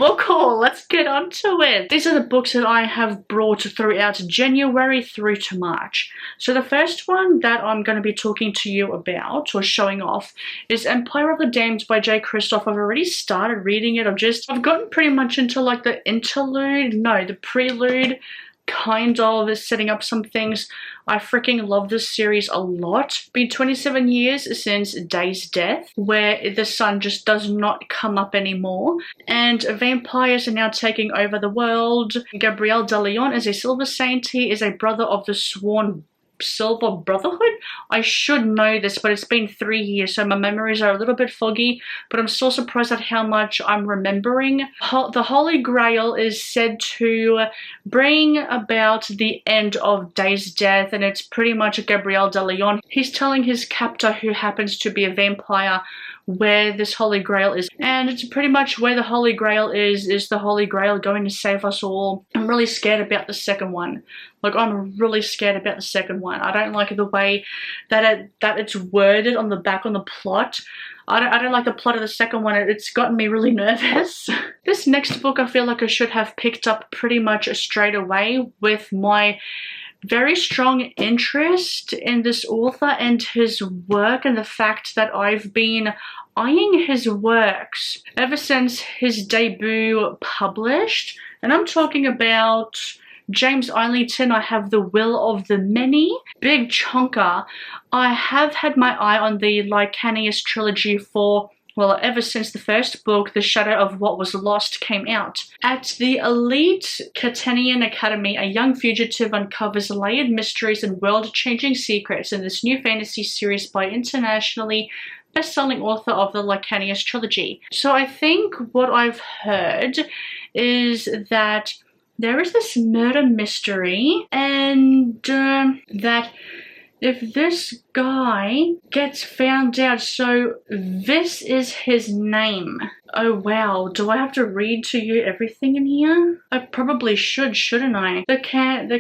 book haul. Let's get on to it. These are the books that I have brought throughout January through to March. So the first one that I'm going to be talking to you about, or showing off, is Empire of the Damned by Jay Kristoff. I've already started reading it. I've gotten pretty much into like the the prelude, kind of setting up some things. I freaking love this series a lot. It's been 27 years since Day's death, where the sun just does not come up anymore, and vampires are now taking over the world. Gabriel de Leon is a Silver Saint. He is a brother of the Sworn Silver Brotherhood. I should know this, but it's been 3 years, so my memories are a little bit foggy, but I'm still surprised at how much I'm remembering. The Holy Grail is said to bring about the end of Day's death, and it's pretty much Gabriel de Leon. He's telling his captor, who happens to be a vampire, where this Holy Grail is, and it's pretty much where the Holy Grail is the Holy Grail going to save us all. I'm really scared about the second one. Like, I'm really scared about the second one. I don't like the way that it's worded on the back on the plot. I don't like the plot of the second one. It's gotten me really nervous. This next book I feel like I should have picked up pretty much straight away, with my very strong interest in this author and his work, and the fact that I've been eyeing his works ever since his debut published. And I'm talking about James Islington. I have The Will of the Many. Big chunker. I have had my eye on the Licanius trilogy for, well, ever since the first book, The Shadow of What Was Lost, came out. At the elite Catanian Academy, a young fugitive uncovers layered mysteries and world-changing secrets in this new fantasy series by internationally best-selling author of the Licanius trilogy. So I think what I've heard is that there is this murder mystery, and that if this guy gets found out, so this is his name. Oh wow, do I have to read to you everything in here? I probably should, shouldn't I? The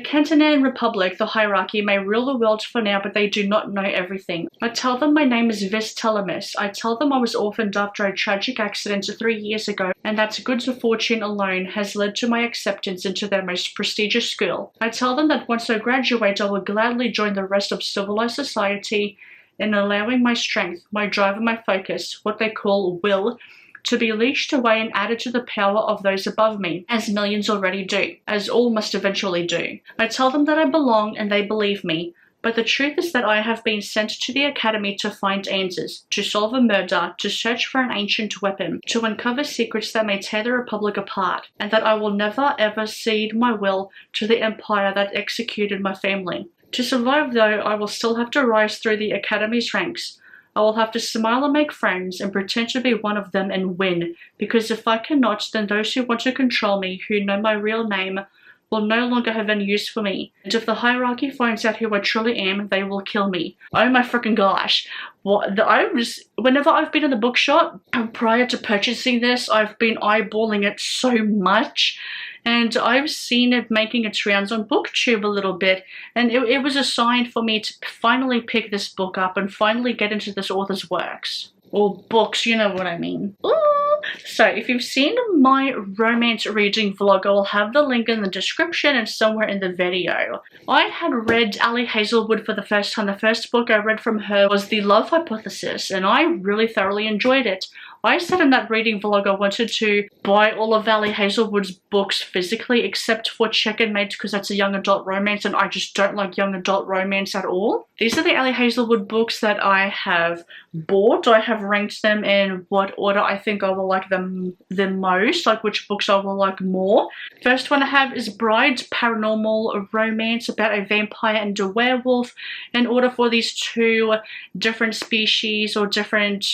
Cantanan Republic, the hierarchy, may rule the world for now, but they do not know everything. I tell them my name is Vis Telemus. I tell them I was orphaned after a tragic accident 3 years ago, and that good fortune alone has led to my acceptance into their most prestigious school. I tell them that once I graduate, I will gladly join the rest of civilized society in allowing my strength, my drive, and my focus, what they call will, to be leashed away and added to the power of those above me, as millions already do, as all must eventually do. I tell them that I belong, and they believe me, but the truth is that I have been sent to the academy to find answers, to solve a murder, to search for an ancient weapon, to uncover secrets that may tear the Republic apart, and that I will never ever cede my will to the empire that executed my family. To survive, though, I will still have to rise through the academy's ranks. I will have to smile and make friends and pretend to be one of them and win, because if I cannot, then those who want to control me, who know my real name, will no longer have any use for me. And if the hierarchy finds out who I truly am, they will kill me. Oh my freaking gosh. Whenever I've been in the bookshop, prior to purchasing this, I've been eyeballing it so much. And I've seen it making its rounds on BookTube a little bit, and it was a sign for me to finally pick this book up and finally get into this author's works. Or books, you know what I mean. Ooh. So if you've seen my romance reading vlog, I'll have the link in the description and somewhere in the video. I had read Ali Hazelwood for the first time. The first book I read from her was The Love Hypothesis, and I really thoroughly enjoyed it. I said in that reading vlog I wanted to buy all of Ali Hazelwood's books physically, except for Checkmate, because that's a young adult romance, and I just don't like young adult romance at all. These are the Ali Hazelwood books that I have bought. I have ranked them in what order I think I will like them the most, like which books I will like more. First one I have is Bride's Paranormal Romance, about a vampire and a werewolf. In order for these two different species, or different,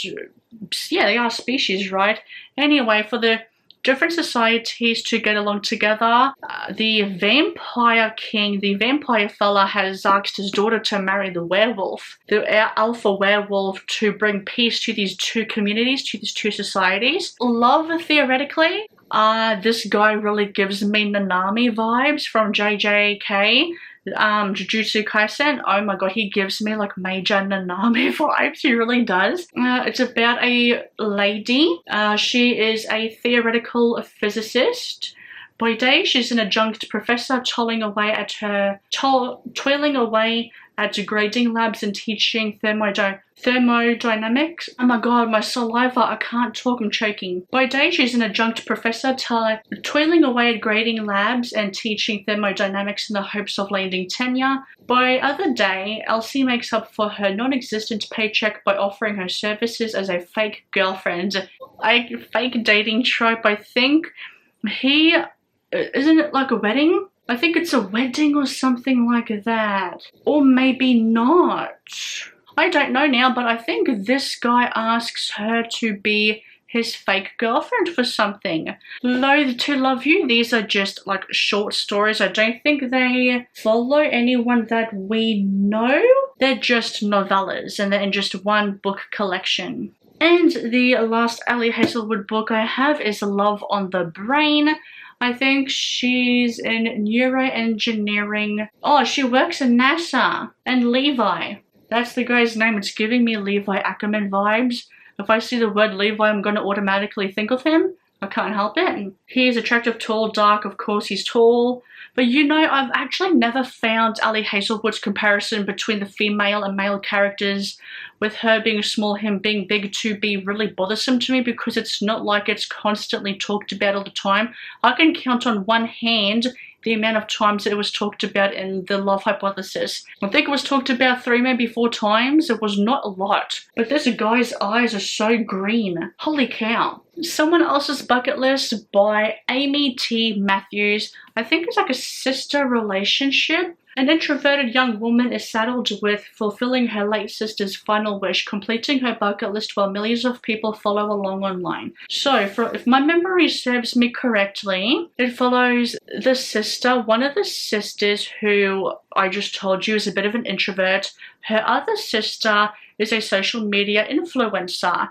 yeah, they are species, right? Anyway, for the different societies to get along together, the vampire king, the vampire fella, has asked his daughter to marry the werewolf, the alpha werewolf, to bring peace to these two communities, to these two societies. Love, theoretically. This guy really gives me Nanami vibes from JJK. Jujutsu Kaisen. Oh my god, he gives me like major Nanami vibes, he really does. It's about a lady. She is a theoretical physicist. By day, she's an adjunct professor toiling away at grading labs and teaching thermodynamics. Oh my god, my saliva, I can't talk, I'm choking. By day, she's an adjunct professor toiling away at grading labs and teaching thermodynamics in the hopes of landing tenure. By other day, Elsie makes up for her non-existent paycheck by offering her services as a fake girlfriend. A fake dating trope, I think. Isn't it like a wedding? I think it's a wedding or something like that. Or maybe not. I don't know now, but I think this guy asks her to be his fake girlfriend for something. Loathe to Love You, these are just like short stories. I don't think they follow anyone that we know. They're just novellas and they're in just one book collection. And the last Ali Hazelwood book I have is Love on the Brain. I think she's in neuroengineering. Oh, she works in NASA. And Levi. That's the guy's name. It's giving me Levi Ackerman vibes. If I see the word Levi, I'm going to automatically think of him. I can't help it. He's attractive, tall, dark. Of course, he's tall. But you know, I've actually never found Ali Hazelwood's comparison between the female and male characters, with her being small, him being big, to be really bothersome to me, because it's not like it's constantly talked about all the time. I can count on one hand the amount of times that it was talked about in The Love Hypothesis. I think it was talked about 3, maybe 4 times. It was not a lot. But this guy's eyes are so green. Holy cow. Someone Else's Bucket List by Amy T. Matthews. I think it's like a sister relationship. An introverted young woman is saddled with fulfilling her late sister's final wish, completing her bucket list while millions of people follow along online. So, if my memory serves me correctly, it follows the sister, one of the sisters who I just told you is a bit of an introvert. Her other sister is a social media influencer.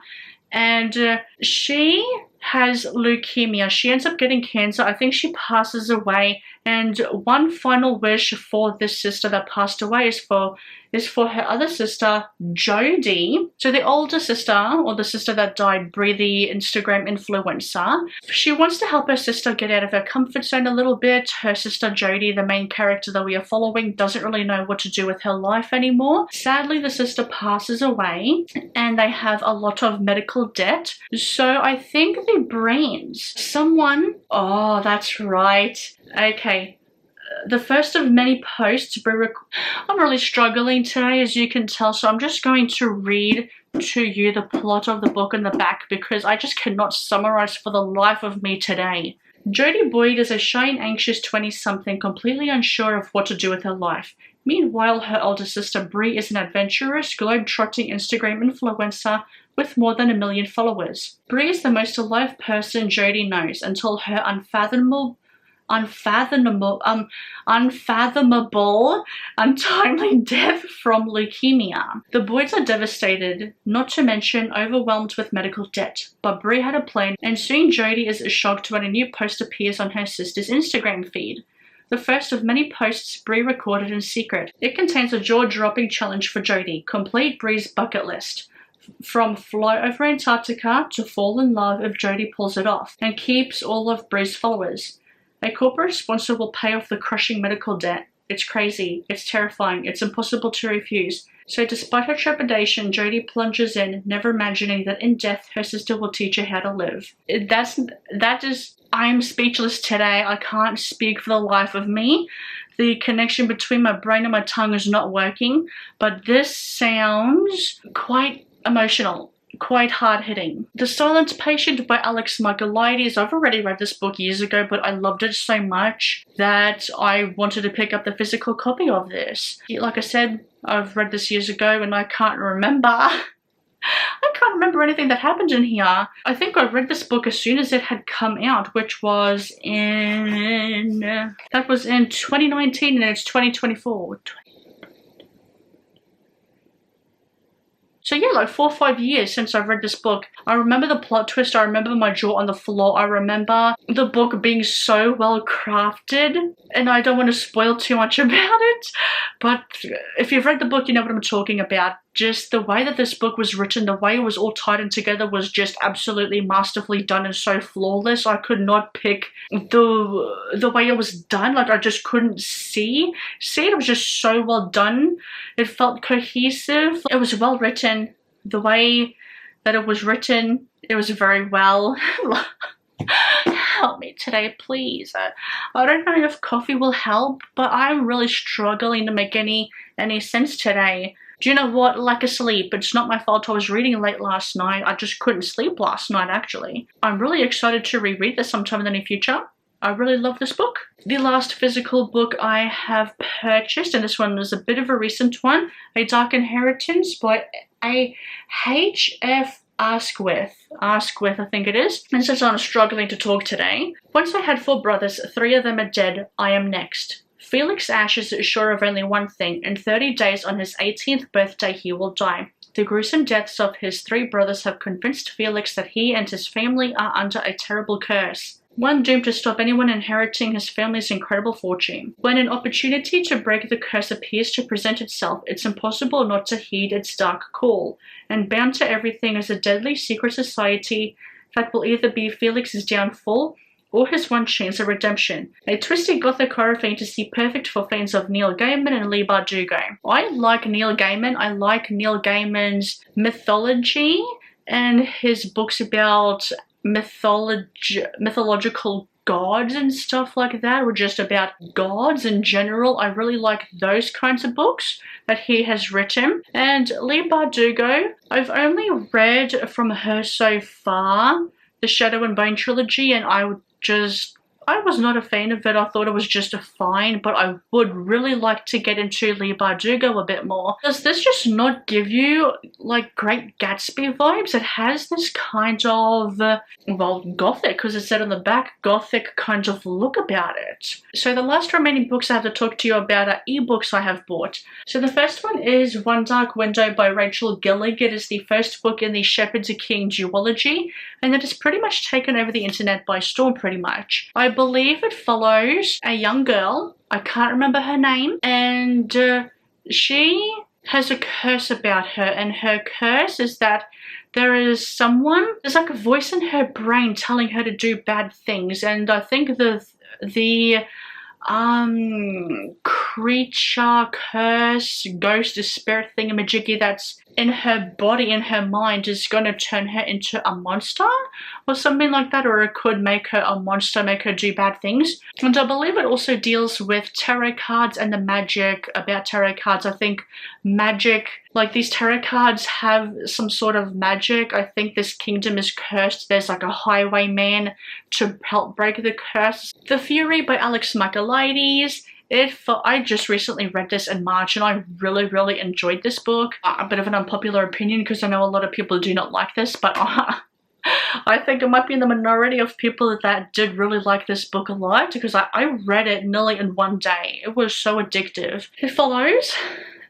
And she has leukemia. She ends up getting cancer. I think she passes away. And one final wish for this sister that passed away is for her other sister, Jodie. So the older sister, or the sister that died, Brie, the Instagram influencer, she wants to help her sister get out of her comfort zone a little bit. Her sister Jodie, the main character that we are following, doesn't really know what to do with her life anymore. Sadly, the sister passes away and they have a lot of medical debt. So I think the brains, oh, that's right. Okay. The first of many posts, I'm really struggling today, as you can tell, so I'm just going to read to you the plot of the book in the back because I just cannot summarize for the life of me today. Jodie Boyd is a shy and anxious 20-something, completely unsure of what to do with her life. Meanwhile, her older sister Brie is an adventurous, globe-trotting Instagram influencer with more than 1 million followers. Brie is the most alive person Jodie knows until her unfathomable, untimely death from leukemia. The Boyds are devastated, not to mention overwhelmed with medical debt. But Brie had a plan, and soon Jodie is shocked when a new post appears on her sister's Instagram feed. The first of many posts Brie recorded in secret. It contains a jaw-dropping challenge for Jodie. Complete Brie's bucket list. From fly over Antarctica to fall in love if Jodie pulls it off, and keeps all of Brie's followers. A corporate sponsor will pay off the crushing medical debt. It's crazy, it's terrifying, it's impossible to refuse. So despite her trepidation, Jodie plunges in, never imagining that in death her sister will teach her how to live. I am speechless today. I can't speak for the life of me. The connection between my brain and my tongue is not working, but this sounds quite emotional. Quite hard-hitting. The Silent Patient by Alex Michaelides. I've already read this book years ago, but I loved it so much that I wanted to pick up the physical copy of this. Like I said, I've read this years ago and I can't remember. I can't remember anything that happened in here. I think I read this book as soon as it had come out, which was in 2019 and it's 2024. So yeah, like 4 or 5 years since I've read this book. I remember the plot twist, I remember my jaw on the floor, I remember the book being so well crafted, and I don't want to spoil too much about it, but if you've read the book, you know what I'm talking about. Just the way that this book was written, the way it was all tied in together was just absolutely masterfully done and so flawless. I could not pick the way it was done. Like, I just couldn't see it. It was just so well done. It felt cohesive. It was well written. The way that it was written, it was very well. Help me today, please. I don't know if coffee will help, but I'm really struggling to make any sense today. Do you know what? Lack of sleep. It's not my fault. I was reading late last night. I just couldn't sleep last night, actually. I'm really excited to reread this sometime in the near future. I really love this book. The last physical book I have purchased, and this one is a bit of a recent one, A Dark Inheritance by H.F. Asquith, I think it is. And since I'm struggling to talk today, once I had 4 brothers, 3 of them are dead, I am next. Felix Ash is sure of only one thing. In 30 days on his 18th birthday he will die. The gruesome deaths of his 3 brothers have convinced Felix that he and his family are under a terrible curse. One doomed to stop anyone inheriting his family's incredible fortune. When an opportunity to break the curse appears to present itself, it's impossible not to heed its dark call. And bound to everything is a deadly secret society that will either be Felix's downfall or his one chance of redemption. A twisted gothic horror fantasy perfect for fans of Neil Gaiman and Leigh Bardugo. I like Neil Gaiman. I like Neil Gaiman's mythology and his books about mythological gods and stuff like that, or just about gods in general. I really like those kinds of books that he has written. And Leigh Bardugo, I've only read from her so far the Shadow and Bone trilogy, and I was not a fan of it. I thought it was just fine, but I would really like to get into Leigh Bardugo a bit more. Does this just not give you like Great Gatsby vibes? It has this kind of, well, gothic, because it said on the back, gothic kind of look about it. So the last remaining books I have to talk to you about are ebooks I have bought. So the first one is One Dark Window by Rachel Gillig. It is the first book in the Shepherd's King duology, and it has pretty much taken over the internet by storm, pretty much. I believe it follows a young girl, I can't remember her name, and she has a curse about her, and her curse is that there's like a voice in her brain telling her to do bad things, and I think the creature, curse, ghost, spirit thingamajiggy that's in her body, in her mind, is going to turn her into a monster or something like that, or it could make her a monster, make her do bad things. And I believe it also deals with tarot cards and the magic about tarot cards. I think magic, like these tarot cards have some sort of magic. I think this kingdom is cursed. There's like a highwayman to help break the curse. The Fury by Alex Michaelides. I just recently read this in March and I really enjoyed this book. A bit of an unpopular opinion because I know a lot of people do not like this, but I think it might be in the minority of people that did really like this book a lot, because I read it nearly in one day. It was so addictive. It follows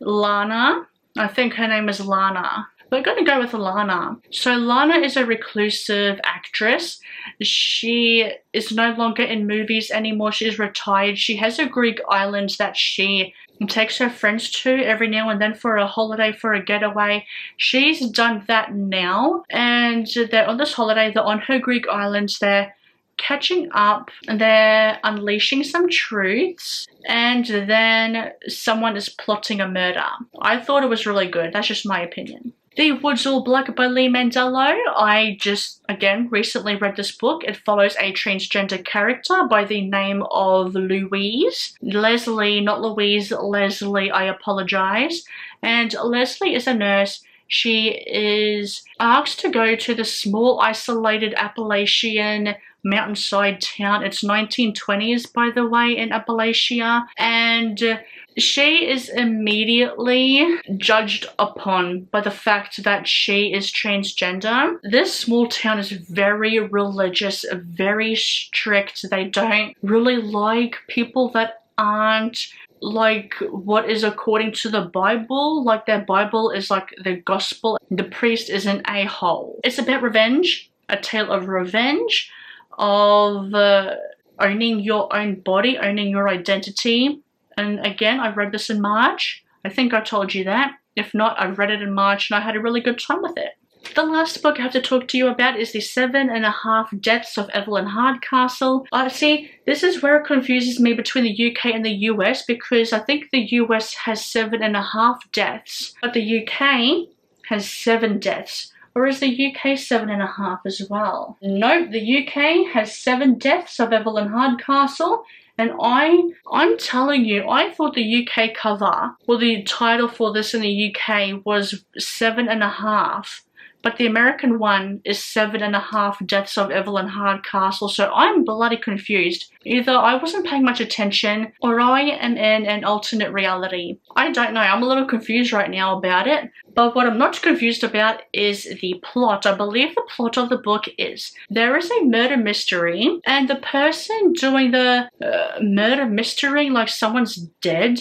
Lana. I think her name is Lana. We're going to go with Lana. So Lana is a reclusive actress. She is no longer in movies anymore. She's retired. She has a Greek island that she takes her friends to every now and then for a holiday, for a getaway. She's done that now, and they're on this holiday. They're on her Greek islands. They're catching up, they're unleashing some truths, and then someone is plotting a murder. I thought it was really good. That's just my opinion. The Woods All Black by Lee Mandello. I just, again, recently read this book. It follows a transgender character by the name of Louise. Leslie, not Louise, Leslie, I apologize. And Leslie is a nurse. She is asked to go to the small, isolated Appalachian mountainside town. It's 1920s, by the way, in Appalachia. And she is immediately judged upon by the fact that she is transgender. This small town is very religious, very strict. They don't really like people that aren't like what is according to the Bible, like their Bible is like the gospel. The priest is an a-hole. It's about revenge, a tale of revenge, of owning your own body, owning your identity. And again, I read this in March. I think I told you that. If not, I read it in March and I had a really good time with it. The last book I have to talk to you about is The 7.5 Deaths of Evelyn Hardcastle. See, this is where it confuses me between the UK and the US, because I think the US has 7.5 deaths, but the UK has 7 deaths. Or is the UK 7.5 as well? Nope, the UK has 7 deaths of Evelyn Hardcastle. And I'm telling you, I thought the UK cover, well, the title for this in the UK was 7.5. But the American one is 7.5 Deaths of Evelyn Hardcastle, so I'm bloody confused. Either I wasn't paying much attention, or I am in an alternate reality. I don't know, I'm a little confused right now about it. But what I'm not confused about is the plot. I believe the plot of the book is there is a murder mystery, and the person doing the murder mystery, like someone's dead.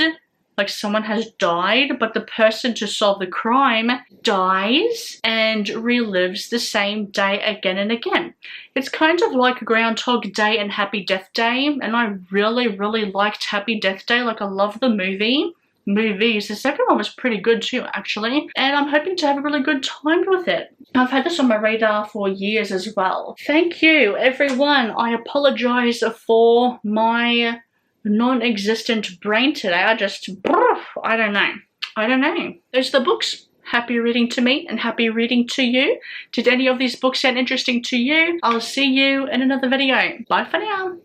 Like someone has died, but the person to solve the crime dies and relives the same day again and again. It's kind of like Groundhog Day and Happy Death Day, and I really, really liked Happy Death Day. Like, I love the movies. The second one was pretty good too, actually, and I'm hoping to have a really good time with it. I've had this on my radar for years as well. Thank you, everyone. I apologize for my non-existent brain today. I don't know. Those are the books. Happy reading to me and happy reading to you. Did any of these books sound interesting to you? I'll see you in another video. Bye for now.